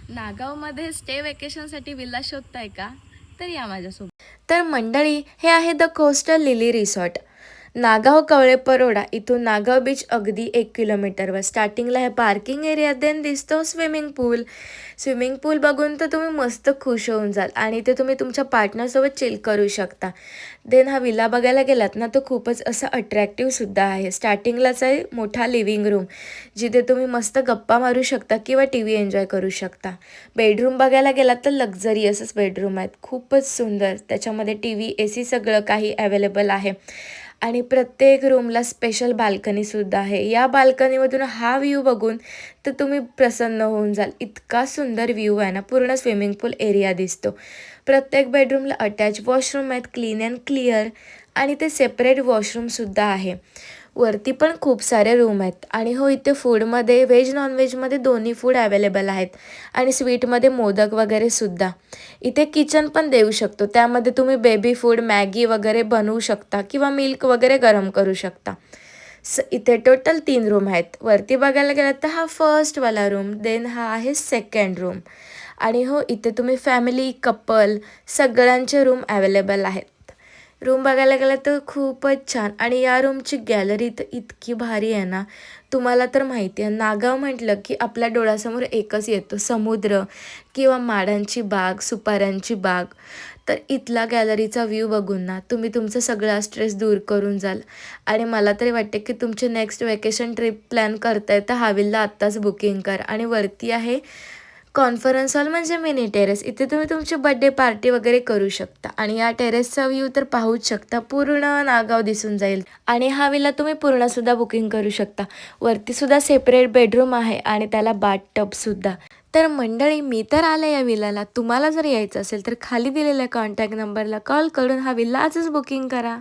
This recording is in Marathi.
नागावमध्ये स्टे वेकेशनसाठी विला शोधताय का? तर या माझ्यासोबत. तर मंडळी, हे आहे the coastal lily resort. Nagaon कवळे परोडा इथून नागाव बीच अगदी 1 किलोमीटरवर. स्टार्टिंगला हे पार्किंग एरिया, देन दिसतो स्विमिंग पूल. स्विमिंग पूल बघून तर तुम्ही मस्त खुश होऊन जाल आणि ते तुम्ही तुमच्या पार्टनरसोबत चिल करू शकता. देन हा विला बघायला गेलात ना, तो खूपच असा अट्रॅक्टिव्हसुद्धा आहे. स्टार्टिंगलाच आहे मोठा लिव्हिंग रूम, जिथे तुम्ही मस्त गप्पा मारू शकता किंवा टी व्ही एन्जॉय करू शकता. बेडरूम बघायला गेलात तर लक्झरियसच बेडरूम आहेत, खूपच सुंदर. त्याच्यामध्ये टी व्ही, ए सी सगळं काही अवेलेबल आहे. आणि प्रत्येक रूमला स्पेशल बाल्कनीसुद्धा आहे. या बाल्कनीमधून हा व्ह्यू बघून तर तुम्ही प्रसन्न होऊन जाल. इतका सुंदर व्ह्यू आहे ना, पूर्ण स्विमिंग पूल एरिया दिसतो. प्रत्येक बेडरूमला अटॅच वॉशरूम आहेत, क्लीन अँड क्लिअर. आणि ते सेपरेट वॉशरूमसुद्धा आहे. वरती पण खूप सारे रूम आहेत. आणि हो, इथे फूडमध्ये व्हेज नॉनव्हेजमध्ये दोन्ही फूड अवेलेबल आहेत. आणि स्वीटमध्ये मोदक वगैरे सुद्धा. इथे किचन पण देऊ शकतो, त्यामध्ये तुम्ही बेबी फूड, मॅगी वगैरे बनवू शकता किंवा मिल्क वगैरे गरम करू शकता. इथे टोटल 3 रूम आहेत. वरती बघायला गेलात तर हा फर्स्टवाला रूम, देन हा आहे सेकंड रूम. आणि हो, इथे तुम्ही फॅमिली, कपल सगळ्यांचे रूम अवेलेबल आहेत. रूम बघायला गेलं तर खूपच छान. आणि या रूमची गॅलरी तर इतकी भारी आहे ना. तुम्हाला तर माहिती आहे, नागाव म्हटलं की आपल्या डोळ्यासमोर एकच येतो, समुद्र किंवा माडांची बाग, सुपाऱ्यांची बाग. तर इथला गॅलरीचा व्ह्यू बघून ना तुम्ही तुमचा सगळा स्ट्रेस दूर करून जाल. आणि मला तरी वाटते की तुमचे नेक्स्ट वेकेशन ट्रिप प्लॅन करताय तर हा विल्ला आत्ताच बुकिंग करा. आणि वरती आहे कॉन्फरन्स हॉल म्हणजे मिनी टेरेस. इथे तुम्ही तुमची बड्डे पार्टी वगैरे करू शकता. आणि या टेरेसचा व्ह्यू तर पाहूच शकता, पूर्ण नागाव दिसून जाईल. आणि हा विला तुम्ही पूर्णसुद्धा बुकिंग करू शकता. वरतीसुद्धा सेपरेट बेडरूम आहे आणि त्याला बाथटबसुद्धा. तर मंडळी, मी तर आले या विलाला. तुम्हाला जर यायचं असेल तर खाली दिलेल्या कॉन्टॅक्ट नंबरला कॉल करून हा विला आजच बुकिंग करा.